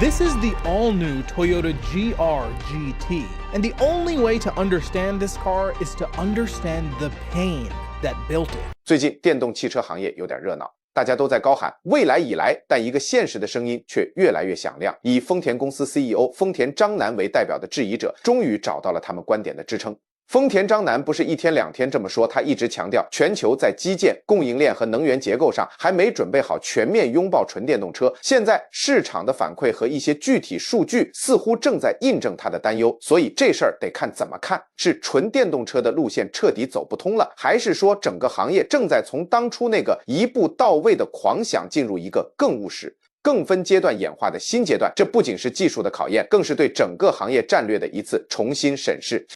This is the all-new Toyota GR GT, and the only way to understand this car is to understand the pain that built it. 最近电动汽车行业有点热闹，大家都在高喊未来已来，但一个现实的声音却越来越响亮。以丰田公司 CEO 丰田章男为代表的质疑者，终于找到了他们观点的支撑。丰田章男不是一天两天这么说，他一直强调全球在基建、供应链和能源结构上还没准备好全面拥抱纯电动车。现在市场的反馈和一些具体数据似乎正在印证他的担忧，所以这事儿得看怎么看，是纯电动车的路线彻底走不通了，还是说整个行业正在从当初那个一步到位的狂想进入一个更务实、更分阶段演化的新阶段？这不仅是技术的考验，更是对整个行业战略的一次重新审视。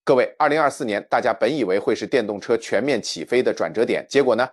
各位，2024年大家本以为会是电动车全面起飞的转折点，结果呢？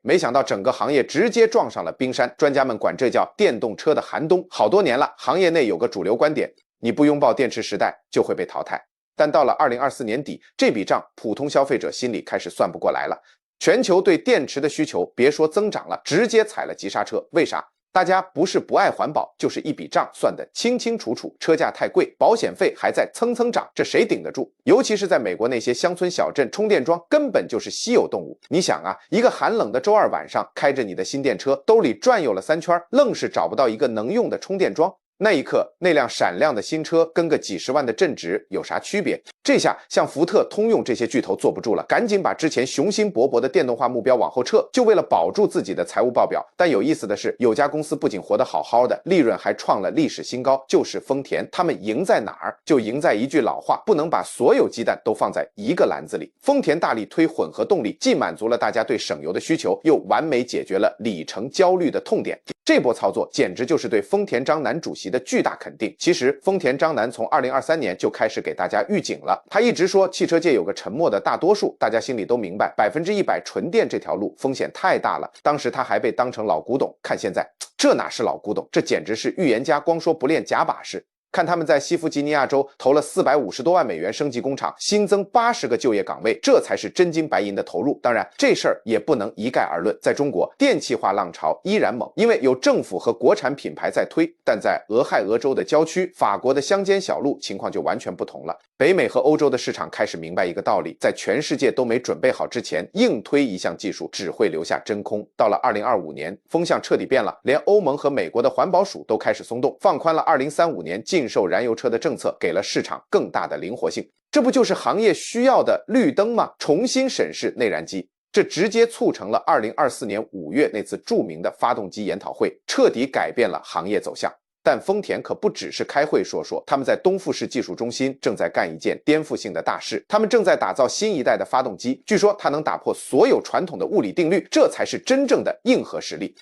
没想到整个行业直接撞上了冰山。专家们管这叫电动车的寒冬。好多年了，行业内有个主流观点，你不拥抱电池时代就会被淘汰。但到了2024年底，这笔账普通消费者心里开始算不过来了。全球对电池的需求别说增长了，直接踩了急刹车。为啥？大家不是不爱环保，就是一笔账算得清清楚楚，车价太贵，保险费还在蹭蹭涨，这谁顶得住？尤其是在美国那些乡村小镇，充电桩根本就是稀有动物。你想啊，一个寒冷的周二晚上，开着你的新电车，兜里转悠了3圈，愣是找不到一个能用的充电桩。那一刻，那辆闪亮的新车跟个几十万的正值有啥区别？这下像福特、通用这些巨头坐不住了，赶紧把之前雄心勃勃的电动化目标往后撤，就为了保住自己的财务报表。但有意思的是，有家公司不仅活得好好的，利润还创了历史新高，就是丰田。他们赢在哪儿？就赢在一句老话，不能把所有鸡蛋都放在一个篮子里。丰田大力推混合动力，既满足了大家对省油的需求，又完美解决了里程焦虑的痛点。这波操作简直就是对丰田章男主席的巨大肯定。其实丰田章男从2023年就开始给大家预警了，他一直说汽车界有个沉默的大多数，大家心里都明白100%纯电这条路风险太大了。当时他还被当成老古董，看现在，这哪是老古董，这简直是预言家光说不练假把式。看他们在西弗吉尼亚州投了450多万美元升级工厂，新增80个就业岗位，这才是真金白银的投入。当然，这事儿也不能一概而论。在中国，电气化浪潮依然猛，因为有政府和国产品牌在推。但在俄亥俄州的郊区、法国的乡间小路，情况就完全不同了。北美和欧洲的市场开始明白一个道理，在全世界都没准备好之前，硬推一项技术只会留下真空。到了2025年，风向彻底变了，连欧盟和美国的环保署都开始松动，放宽了2035年禁售燃油车的政策，给了市场更大的灵活性。这不就是行业需要的绿灯吗？重新审视内燃机，这直接促成了2024年5月那次著名的发动机研讨会，彻底改变了行业走向。但丰田可不只是开会说说，他们在东富士技术中心正在干一件颠覆性的大事，他们正在打造新一代的发动机，据说它能打破所有传统的物理定律，这才是真正的硬核实力。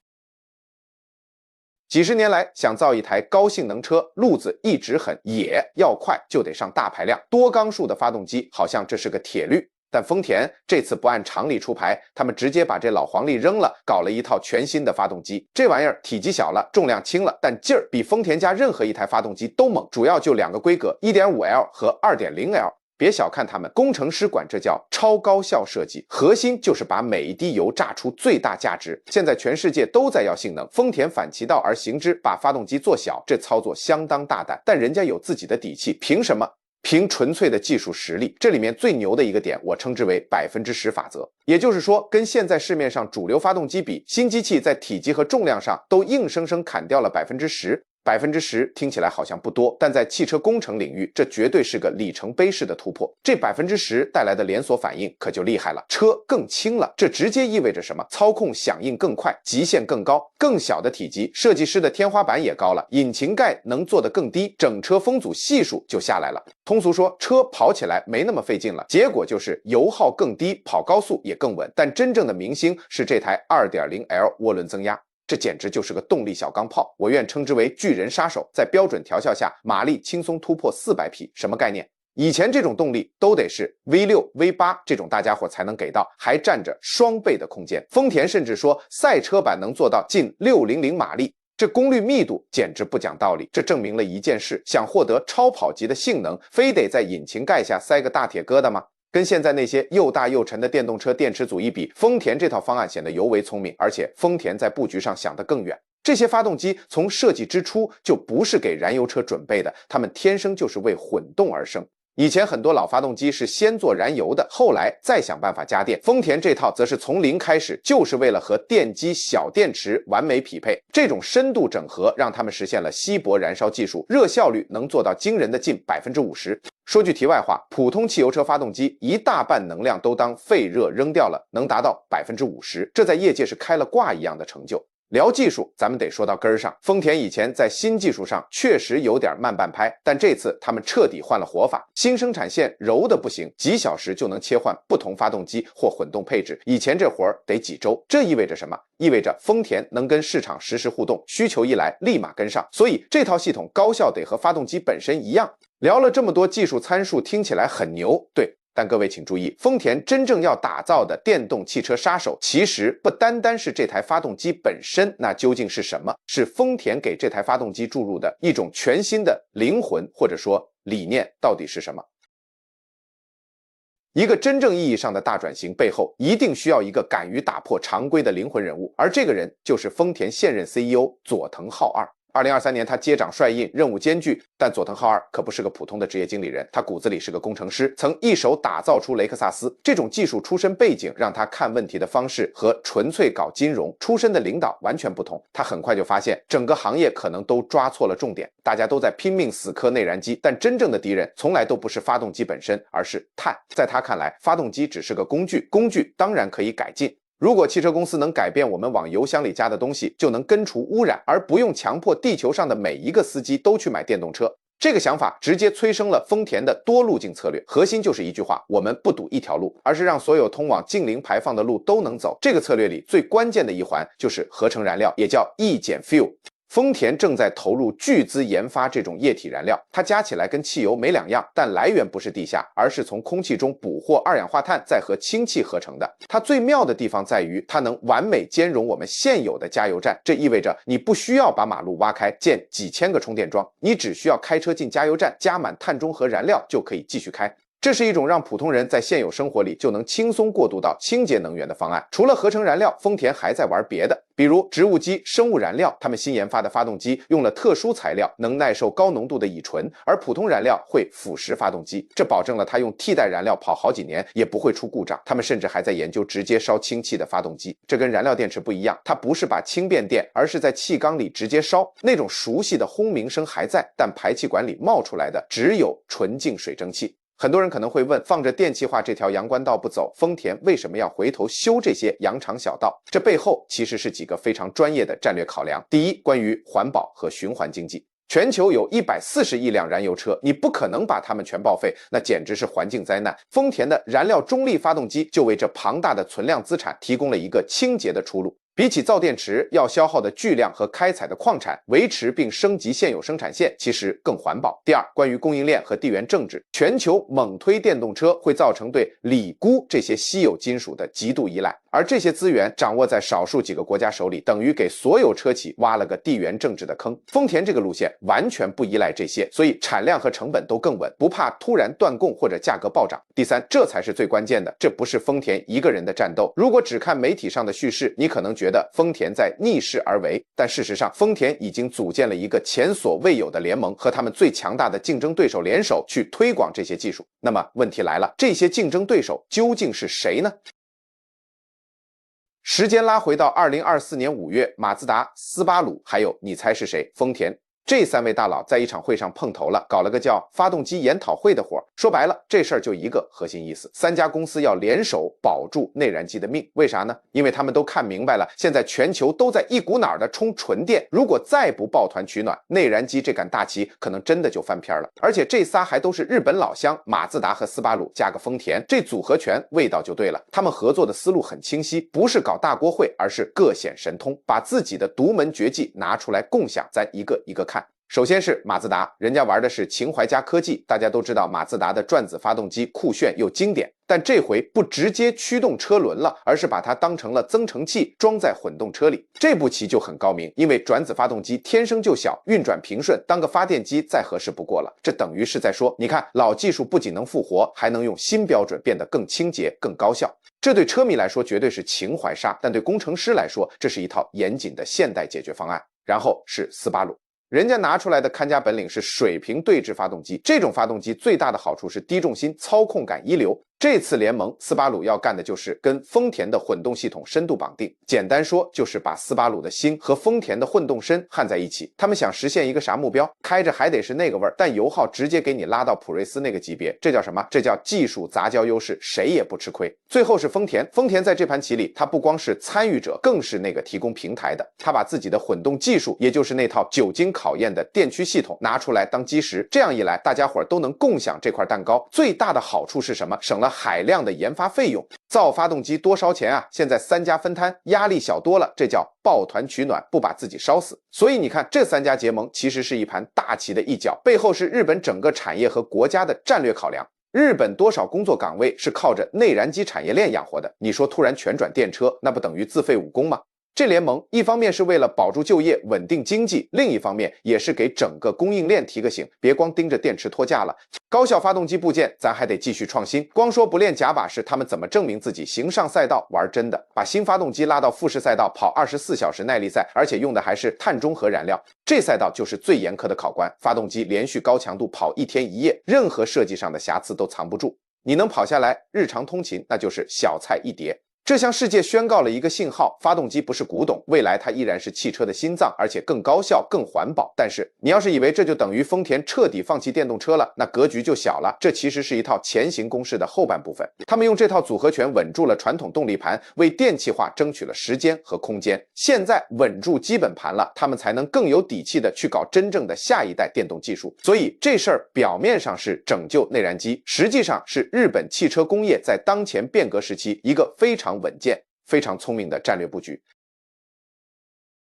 几十年来，想造一台高性能车，路子一直很野，要快就得上大排量、多缸数的发动机，好像这是个铁律。但丰田这次不按常理出牌，他们直接把这老黄历扔了，搞了一套全新的发动机。这玩意儿体积小了，重量轻了，但劲儿比丰田家任何一台发动机都猛。主要就2个规格 1.5L 和 2.0L。别小看他们，工程师管这叫超高效设计，核心就是把每一滴油榨出最大价值。现在全世界都在要性能，丰田反其道而行之，把发动机做小，这操作相当大胆，但人家有自己的底气，凭什么？凭纯粹的技术实力。这里面最牛的一个点，我称之为10%法则。也就是说，跟现在市面上主流发动机比，新机器在体积和重量上都硬生生砍掉了10%。10%听起来好像不多，但在汽车工程领域，这绝对是个里程碑式的突破。这10%带来的连锁反应可就厉害了，车更轻了，这直接意味着什么？操控响应更快，极限更高，更小的体积，设计师的天花板也高了，引擎盖能做得更低，整车风阻系数就下来了。通俗说，车跑起来没那么费劲了，结果就是油耗更低，跑高速也更稳。但真正的明星是这台 2.0L 涡轮增压。这简直就是个动力小钢炮，我愿称之为巨人杀手。在标准调校下，马力轻松突破400匹，什么概念？以前这种动力都得是 V6、V8 这种大家伙才能给到，还占着双倍的空间。丰田甚至说赛车版能做到近600马力，这功率密度简直不讲道理。这证明了一件事，想获得超跑级的性能，非得在引擎盖下塞个大铁疙瘩吗？跟现在那些又大又沉的电动车电池组一比，丰田这套方案显得尤为聪明，而且丰田在布局上想得更远。这些发动机从设计之初就不是给燃油车准备的，它们天生就是为混动而生。以前很多老发动机是先做燃油的，后来再想办法加电。丰田这套则是从零开始，就是为了和电机小电池完美匹配。这种深度整合让他们实现了稀薄燃烧技术，热效率能做到惊人的近50%。说句题外话，普通汽油车发动机一大半能量都当废热扔掉了，能达到50%，这在业界是开了挂一样的成就。聊技术，咱们得说到根儿上。丰田以前在新技术上确实有点慢半拍，但这次他们彻底换了活法，新生产线柔的不行，几小时就能切换不同发动机或混动配置，以前这活儿得几周。这意味着什么？意味着丰田能跟市场实时互动，需求一来立马跟上，所以这套系统高效得和发动机本身一样。聊了这么多技术参数，听起来很牛，对。但各位请注意，丰田真正要打造的电动汽车杀手，其实不单单是这台发动机本身，那究竟是什么？是丰田给这台发动机注入的一种全新的灵魂，或者说理念到底是什么？一个真正意义上的大转型背后，一定需要一个敢于打破常规的灵魂人物，而这个人就是丰田现任 CEO 佐藤浩二。2023年，他接掌帅印，任务艰巨，但佐藤浩二可不是个普通的职业经理人，他骨子里是个工程师，曾一手打造出雷克萨斯。这种技术出身背景让他看问题的方式和纯粹搞金融出身的领导完全不同。他很快就发现，整个行业可能都抓错了重点，大家都在拼命死磕内燃机，但真正的敌人从来都不是发动机本身，而是碳。在他看来，发动机只是个工具，工具当然可以改进。如果汽车公司能改变我们往油箱里加的东西，就能根除污染，而不用强迫地球上的每一个司机都去买电动车。这个想法直接催生了丰田的多路径策略，核心就是一句话：我们不堵一条路，而是让所有通往净零排放的路都能走。这个策略里最关键的一环就是合成燃料，也叫液减 fuel。丰田正在投入巨资研发这种液体燃料，它加起来跟汽油没两样，但来源不是地下，而是从空气中捕获二氧化碳再和氢气合成的。它最妙的地方在于，它能完美兼容我们现有的加油站，这意味着你不需要把马路挖开建几千个充电桩，你只需要开车进加油站，加满碳中和燃料就可以继续开。这是一种让普通人在现有生活里就能轻松过渡到清洁能源的方案。除了合成燃料，丰田还在玩别的，比如植物基、生物燃料。他们新研发的发动机用了特殊材料，能耐受高浓度的乙醇，而普通燃料会腐蚀发动机，这保证了它用替代燃料跑好几年也不会出故障。他们甚至还在研究直接烧氢气的发动机，这跟燃料电池不一样，它不是把氢变电，而是在气缸里直接烧。那种熟悉的轰鸣声还在，但排气管里冒出来的只有纯净水蒸气。很多人可能会问，放着电气化这条阳关道不走，丰田为什么要回头修这些羊肠小道？这背后其实是几个非常专业的战略考量。第一，关于环保和循环经济。全球有140亿辆燃油车，你不可能把它们全报废，那简直是环境灾难。丰田的燃料中立发动机就为这庞大的存量资产提供了一个清洁的出路。比起造电池要消耗的巨量和开采的矿产，维持并升级现有生产线其实更环保。第二，关于供应链和地缘政治，全球猛推电动车会造成对锂钴这些稀有金属的极度依赖，而这些资源掌握在少数几个国家手里，等于给所有车企挖了个地缘政治的坑。丰田这个路线完全不依赖这些，所以产量和成本都更稳，不怕突然断供或者价格暴涨。第三，这才是最关键的，这不是丰田一个人的战斗。如果只看媒体上的叙事，你可能觉得丰田在逆势而为，但事实上丰田已经组建了一个前所未有的联盟，和他们最强大的竞争对手联手去推广这些技术。那么问题来了，这些竞争对手究竟是谁呢？时间拉回到2024年5月，马自达、斯巴鲁还有你猜是谁？丰田。这3位大佬在一场会上碰头了，搞了个叫发动机研讨会的活。说白了，这事儿就一个核心意思，3家公司要联手保住内燃机的命。为啥呢？因为他们都看明白了，现在全球都在一股脑的冲纯电，如果再不抱团取暖，内燃机这杆大旗可能真的就翻篇了。而且这仨还都是日本老乡，马自达和斯巴鲁加个丰田，这组合拳味道就对了。他们合作的思路很清晰，不是搞大国会，而是各显神通，把自己的独门绝技拿出来共享，咱一个一个看。首先是马自达，人家玩的是情怀加科技。大家都知道马自达的转子发动机酷炫又经典，但这回不直接驱动车轮了，而是把它当成了增程器装在混动车里。这步棋就很高明，因为转子发动机天生就小，运转平顺，当个发电机再合适不过了。这等于是在说，你看老技术不仅能复活，还能用新标准变得更清洁更高效。这对车迷来说绝对是情怀杀，但对工程师来说，这是一套严谨的现代解决方案。然后是斯巴鲁。人家拿出来的看家本领是水平对置发动机，这种发动机最大的好处是低重心，操控感一流。这次联盟，斯巴鲁要干的就是跟丰田的混动系统深度绑定，简单说就是把斯巴鲁的心和丰田的混动身焊在一起。他们想实现一个啥目标？开着还得是那个味儿，但油耗直接给你拉到普锐斯那个级别，这叫什么？这叫技术杂交优势，谁也不吃亏。最后是丰田，丰田在这盘棋里，它不光是参与者，更是那个提供平台的。它把自己的混动技术，也就是那套久经考验的电驱系统拿出来当基石，这样一来，大家伙都能共享这块蛋糕。最大的好处是什么？省了海量的研发费用。造发动机多烧钱啊，现在3家分摊，压力小多了，这叫抱团取暖，不把自己烧死。所以你看，这3家结盟其实是一盘大棋的一角，背后是日本整个产业和国家的战略考量。日本多少工作岗位是靠着内燃机产业链养活的？你说突然全转电车，那不等于自废武功吗？这联盟一方面是为了保住就业、稳定经济，另一方面也是给整个供应链提个醒，别光盯着电池脱架了。高效发动机部件咱还得继续创新，光说不练假把式，他们怎么证明自己行上赛道玩真的？把新发动机拉到复试赛道跑24小时耐力赛，而且用的还是碳中和燃料，这赛道就是最严苛的考官。发动机连续高强度跑1天1夜，任何设计上的瑕疵都藏不住。你能跑下来，日常通勤那就是小菜一碟。这向世界宣告了一个信号，发动机不是古董，未来它依然是汽车的心脏，而且更高效、更环保。但是你要是以为这就等于丰田彻底放弃电动车了，那格局就小了。这其实是一套前行公式的后半部分，他们用这套组合拳稳住了传统动力盘，为电气化争取了时间和空间。现在稳住基本盘了，他们才能更有底气的去搞真正的下一代电动技术。所以这事儿表面上是拯救内燃机，实际上是日本汽车工业在当前变革时期一个非常稳健、非常聪明的战略布局。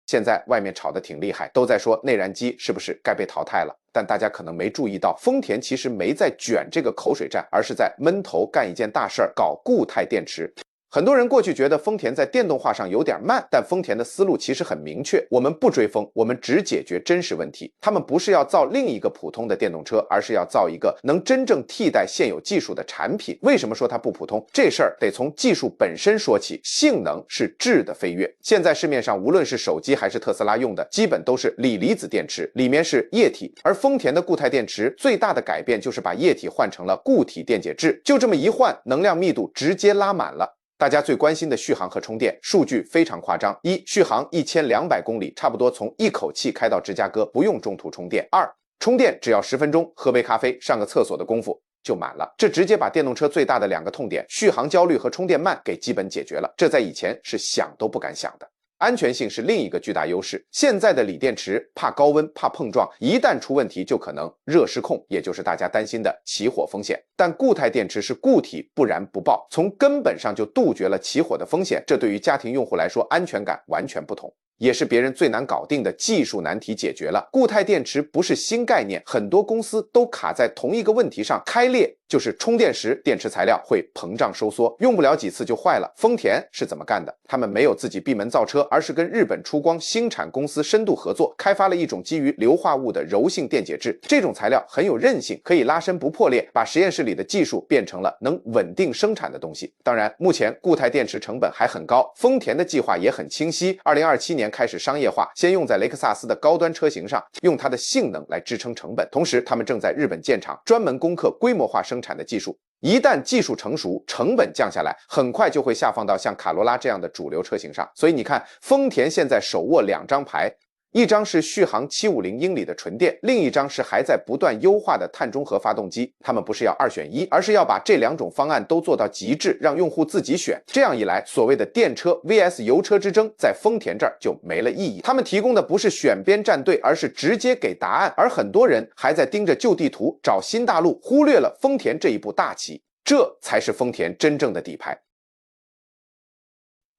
现在外面炒得挺厉害，都在说内燃机是不是该被淘汰了，但大家可能没注意到，丰田其实没在卷这个口水战，而是在闷头干一件大事儿，搞固态电池。很多人过去觉得丰田在电动化上有点慢，但丰田的思路其实很明确，我们不追风，我们只解决真实问题。他们不是要造另一个普通的电动车，而是要造一个能真正替代现有技术的产品。为什么说它不普通？这事儿得从技术本身说起，性能是质的飞跃。现在市面上无论是手机还是特斯拉用的，基本都是锂离子电池，里面是液体，而丰田的固态电池最大的改变就是把液体换成了固体电解质，就这么一换，能量密度直接拉满了。大家最关心的续航和充电数据非常夸张：一、续航1200公里，差不多从一口气开到芝加哥，不用中途充电；二、充电只要10分钟，喝杯咖啡、上个厕所的功夫就满了。这直接把电动车最大的2个痛点——续航焦虑和充电慢给基本解决了，这在以前是想都不敢想的。安全性是另一个巨大优势，现在的锂电池怕高温、怕碰撞，一旦出问题就可能热失控，也就是大家担心的起火风险。但固态电池是固体，不燃不爆，从根本上就杜绝了起火的风险，这对于家庭用户来说安全感完全不同。也是别人最难搞定的技术难题解决了。固态电池不是新概念，很多公司都卡在同一个问题上开裂，就是充电时电池材料会膨胀收缩，用不了几次就坏了。丰田是怎么干的？他们没有自己闭门造车，而是跟日本出光新产公司深度合作，开发了一种基于硫化物的柔性电解质。这种材料很有韧性，可以拉伸不破裂，把实验室里的技术变成了能稳定生产的东西。当然，目前固态电池成本还很高，丰田的计划也很清晰，2027年开始商业化，先用在雷克萨斯的高端车型上，用它的性能来支撑成本。同时，他们正在日本建厂，专门攻克规模化生产的技术。一旦技术成熟，成本降下来，很快就会下放到像卡罗拉这样的主流车型上。所以你看，丰田现在手握2张牌，一张是续航750英里的纯电，另一张是还在不断优化的碳中和发动机。他们不是要2选1，而是要把这2种方案都做到极致，让用户自己选。这样一来，所谓的电车 vs 油车之争在丰田这儿就没了意义。他们提供的不是选边站队，而是直接给答案。而很多人还在盯着旧地图找新大陆，忽略了丰田这一步大棋。这才是丰田真正的底牌。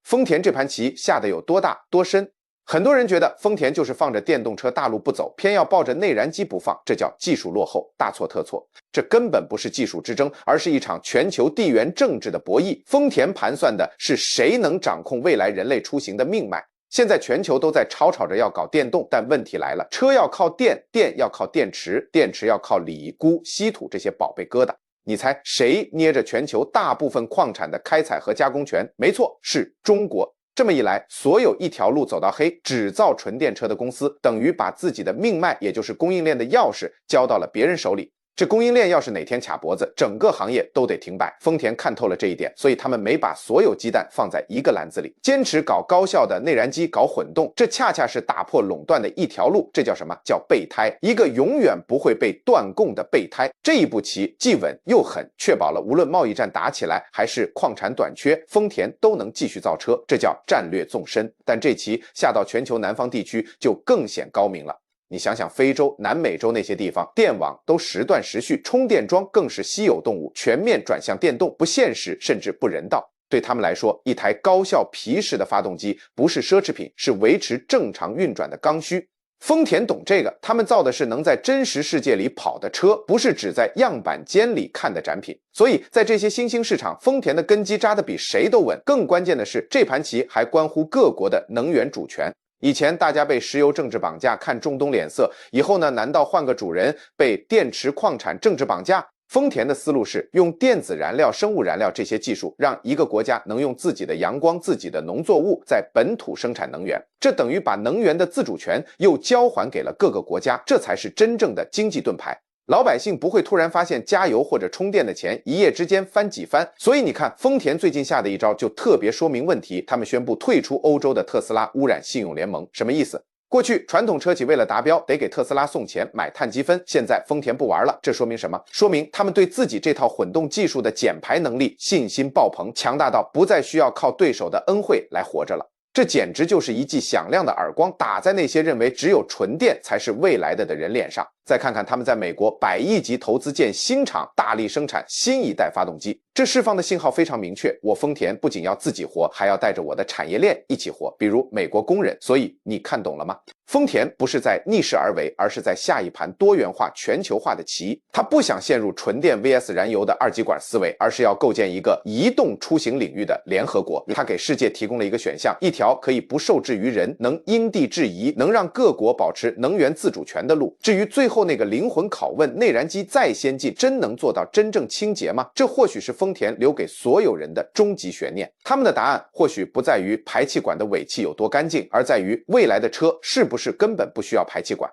丰田这盘棋下得有多大多深？很多人觉得丰田就是放着电动车大路不走，偏要抱着内燃机不放，这叫技术落后，大错特错。这根本不是技术之争，而是一场全球地缘政治的博弈。丰田盘算的是谁能掌控未来人类出行的命脉。现在全球都在吵着要搞电动，但问题来了，车要靠电，电要靠电池，电池要靠锂、钴、稀土这些宝贝疙瘩。你猜谁捏着全球大部分矿产的开采和加工权？没错，是中国。这么一来，所有一条路走到黑，只造纯电车的公司，等于把自己的命脉，也就是供应链的钥匙，交到了别人手里。这供应链要是哪天卡脖子，整个行业都得停摆。丰田看透了这一点，所以他们没把所有鸡蛋放在一个篮子里，坚持搞高效的内燃机，搞混动，这恰恰是打破垄断的一条路。这叫什么？叫备胎，一个永远不会被断供的备胎。这一步棋既稳又狠，确保了无论贸易战打起来，还是矿产短缺，丰田都能继续造车，这叫战略纵深。但这棋下到全球南方地区就更显高明了。你想想非洲、南美洲那些地方，电网都时断时续，充电桩更是稀有动物，全面转向电动，不现实甚至不人道。对他们来说，一台高效皮实的发动机不是奢侈品，是维持正常运转的刚需。丰田懂这个，他们造的是能在真实世界里跑的车，不是只在样板间里看的展品。所以在这些新兴市场，丰田的根基扎得比谁都稳。更关键的是，这盘棋还关乎各国的能源主权。以前大家被石油政治绑架，看中东脸色，以后呢，难道换个主人被电池矿产政治绑架？丰田的思路是用电子燃料、生物燃料这些技术，让一个国家能用自己的阳光、自己的农作物在本土生产能源，这等于把能源的自主权又交还给了各个国家，这才是真正的经济盾牌。老百姓不会突然发现加油或者充电的钱一夜之间翻几番，所以你看丰田最近下的一招就特别说明问题，他们宣布退出欧洲的特斯拉污染信用联盟。什么意思？过去传统车企为了达标得给特斯拉送钱买碳积分，现在丰田不玩了，这说明什么？说明他们对自己这套混动技术的减排能力信心爆棚，强大到不再需要靠对手的恩惠来活着了。这简直就是一记响亮的耳光，打在那些认为只有纯电才是未来的人脸上。再看看他们在美国100亿级投资建新厂，大力生产新一代发动机，这释放的信号非常明确，我丰田不仅要自己活，还要带着我的产业链一起活，比如美国工人。所以你看懂了吗？丰田不是在逆势而为，而是在下一盘多元化、全球化的棋。他不想陷入纯电 vs 燃油的二极管思维，而是要构建一个移动出行领域的联合国。他给世界提供了一个选项，一条可以不受制于人，能因地制宜，能让各国保持能源自主权的路。至于最后那个灵魂拷问，内燃机再先进，真能做到真正清洁吗？这或许是丰田留给所有人的终极悬念。他们的答案或许不在于排气管的尾气有多干净，而在于未来的车是不是根本不需要排气管。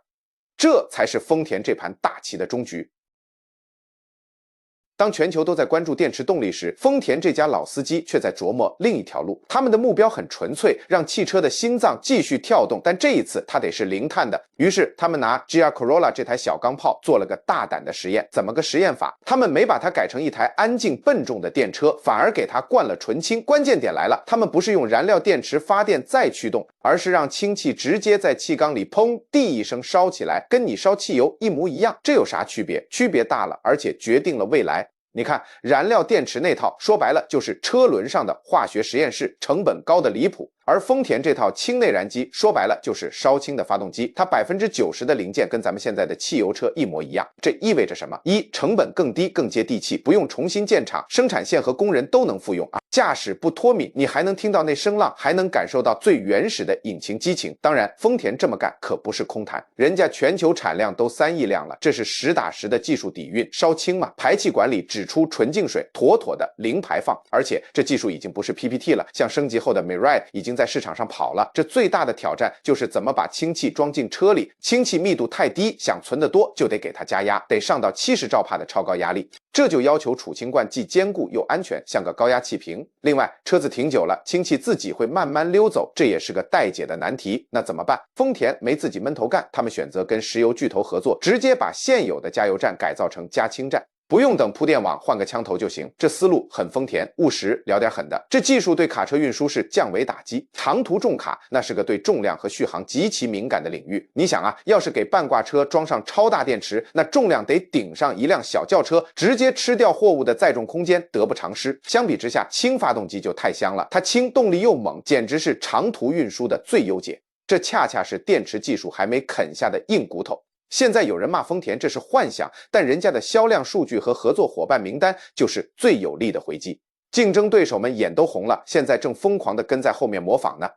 这才是丰田这盘大棋的终局。当全球都在关注电池动力时，丰田这家老司机却在琢磨另一条路。他们的目标很纯粹，让汽车的心脏继续跳动，但这一次它得是零碳的。于是他们拿 GR Corolla 这台小钢炮做了个大胆的实验。怎么个实验法？他们没把它改成一台安静笨重的电车，反而给它灌了纯氢。关键点来了，他们不是用燃料电池发电再驱动，而是让氢气直接在气缸里砰地一声烧起来，跟你烧汽油一模一样。这有啥区别？区别大了，而且决定了未来。你看，燃料电池那套说白了就是车轮上的化学实验室，成本高的离谱。而丰田这套氢内燃机说白了就是烧氢的发动机，它90%的零件跟咱们现在的汽油车一模一样。这意味着什么？一，成本更低，更接地气，不用重新建厂，生产线和工人都能复用啊。驾驶不脱敏，你还能听到那声浪，还能感受到最原始的引擎激情。当然，丰田这么干可不是空谈，人家全球产量都3亿辆了，这是实打实的技术底蕴。烧氢嘛，排气管里只出纯净水，妥妥的零排放。而且这技术已经不是 PPT 了，像升级后的 Mirai 已经在市场上跑了。这最大的挑战就是怎么把氢气装进车里，氢气密度太低，想存得多就得给它加压，得上到70兆帕的超高压力。这就要求储氢罐既坚固又安全，像个高压气瓶。另外，车子停久了，氢气自己会慢慢溜走，这也是个待解的难题。那怎么办？丰田没自己闷头干，他们选择跟石油巨头合作，直接把现有的加油站改造成加氢站。不用等铺电网，换个枪头就行。这思路很丰田，务实，聊点狠的。这技术对卡车运输是降维打击，长途重卡那是个对重量和续航极其敏感的领域。你想啊，要是给半挂车装上超大电池，那重量得顶上一辆小轿车，直接吃掉货物的载重空间，得不偿失。相比之下，氢发动机就太香了，它轻，动力又猛，简直是长途运输的最优解。这恰恰是电池技术还没啃下的硬骨头。现在有人骂丰田这是幻想，但人家的销量数据和合作伙伴名单就是最有力的回击。竞争对手们眼都红了，现在正疯狂地跟在后面模仿呢。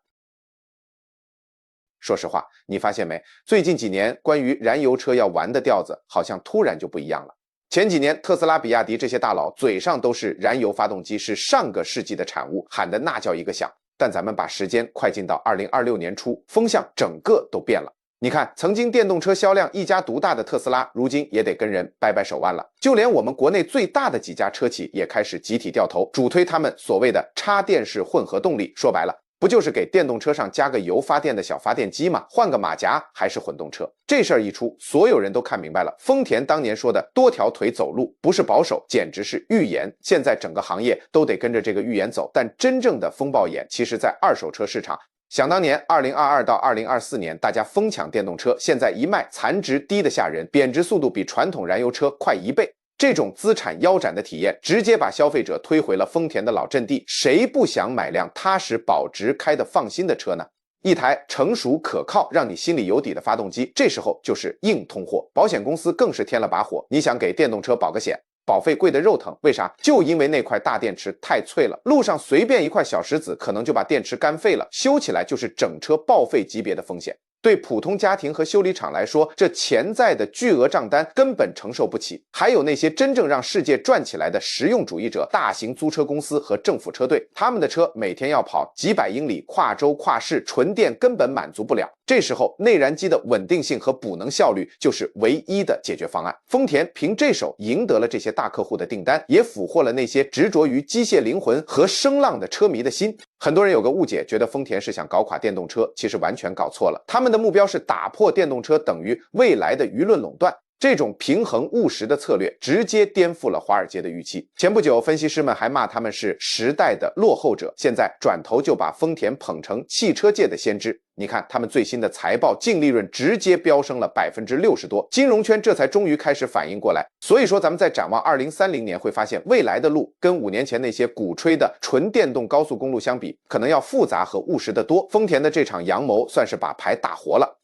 说实话，你发现没？最近几年关于燃油车要玩的调子好像突然就不一样了。前几年特斯拉、比亚迪这些大佬嘴上都是燃油发动机是上个世纪的产物，喊的那叫一个响。但咱们把时间快进到2026年初，风向整个都变了。你看，曾经电动车销量一家独大的特斯拉，如今也得跟人掰掰手腕了。就连我们国内最大的几家车企也开始集体掉头，主推他们所谓的插电式混合动力。说白了，不就是给电动车上加个油发电的小发电机吗？换个马甲还是混动车。这事儿一出，所有人都看明白了，丰田当年说的多条腿走路不是保守，简直是预言。现在整个行业都得跟着这个预言走，但真正的风暴眼其实在二手车市场。想当年2022到2024年，大家疯抢电动车，现在一卖残值低得吓人，贬值速度比传统燃油车快1倍。这种资产腰斩的体验，直接把消费者推回了丰田的老阵地。谁不想买辆踏实保值、开得放心的车呢？一台成熟可靠、让你心里有底的发动机，这时候就是硬通货。保险公司更是添了把火，你想给电动车保个险，保费贵得肉疼，为啥？就因为那块大电池太脆了，路上随便一块小石子可能就把电池干废了，修起来就是整车报废级别的风险。对普通家庭和修理厂来说，这潜在的巨额账单根本承受不起。还有那些真正让世界转起来的实用主义者，大型租车公司和政府车队，他们的车每天要跑几百英里，跨州跨市，纯电根本满足不了。这时候内燃机的稳定性和补能效率就是唯一的解决方案。丰田凭这手赢得了这些大客户的订单，也俘获了那些执着于机械灵魂和声浪的车迷的心。很多人有个误解，觉得丰田是想搞垮电动车，其实完全搞错了。他们的目标是打破电动车等于未来的舆论垄断。这种平衡务实的策略直接颠覆了华尔街的预期。前不久，分析师们还骂他们是时代的落后者，现在转头就把丰田捧成汽车界的先知。你看他们最新的财报，净利润直接飙升了60%多，金融圈这才终于开始反应过来。所以说，咱们在展望2030年会发现，未来的路跟5年前那些鼓吹的纯电动高速公路相比，可能要复杂和务实得多。丰田的这场阳谋算是把牌打活了。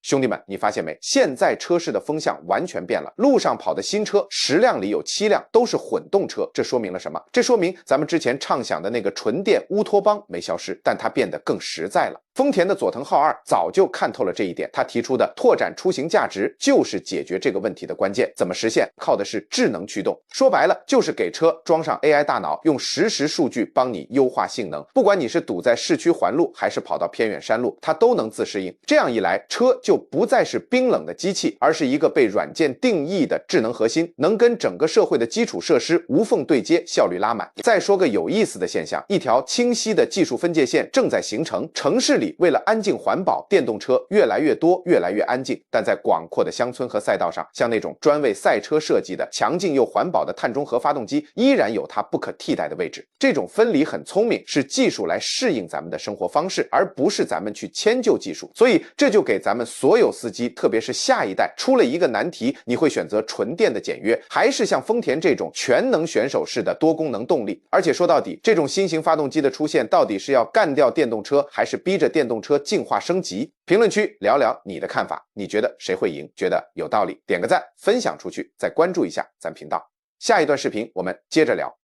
兄弟们，你发现没？现在车市的风向完全变了，路上跑的新车10辆里有7辆都是混动车，这说明了什么？这说明咱们之前畅想的那个纯电乌托邦没消失，但它变得更实在了。丰田的佐藤浩二早就看透了这一点，他提出的拓展出行价值就是解决这个问题的关键。怎么实现？靠的是智能驱动，说白了就是给车装上 AI 大脑，用实时数据帮你优化性能。不管你是堵在市区环路，还是跑到偏远山路，它都能自适应。这样一来，车就不再是冰冷的机器，而是一个被软件定义的智能核心，能跟整个社会的基础设施无缝对接，效率拉满。再说个有意思的现象，一条清晰的技术分界线正在形成。城市里为了安静环保，电动车越来越多，越来越安静，但在广阔的乡村和赛道上，像那种专为赛车设计的强劲又环保的碳中和发动机依然有它不可替代的位置。这种分离很聪明，是技术来适应咱们的生活方式，而不是咱们去迁就技术。所以这就给咱们所有司机，特别是下一代出了一个难题，你会选择纯电的简约，还是像丰田这种全能选手式的多功能动力？而且说到底，这种新型发动机的出现到底是要干掉电动车，还是逼着电动车进化升级？评论区聊聊你的看法，你觉得谁会赢？觉得有道理点个赞，分享出去，再关注一下咱频道。下一段视频我们接着聊。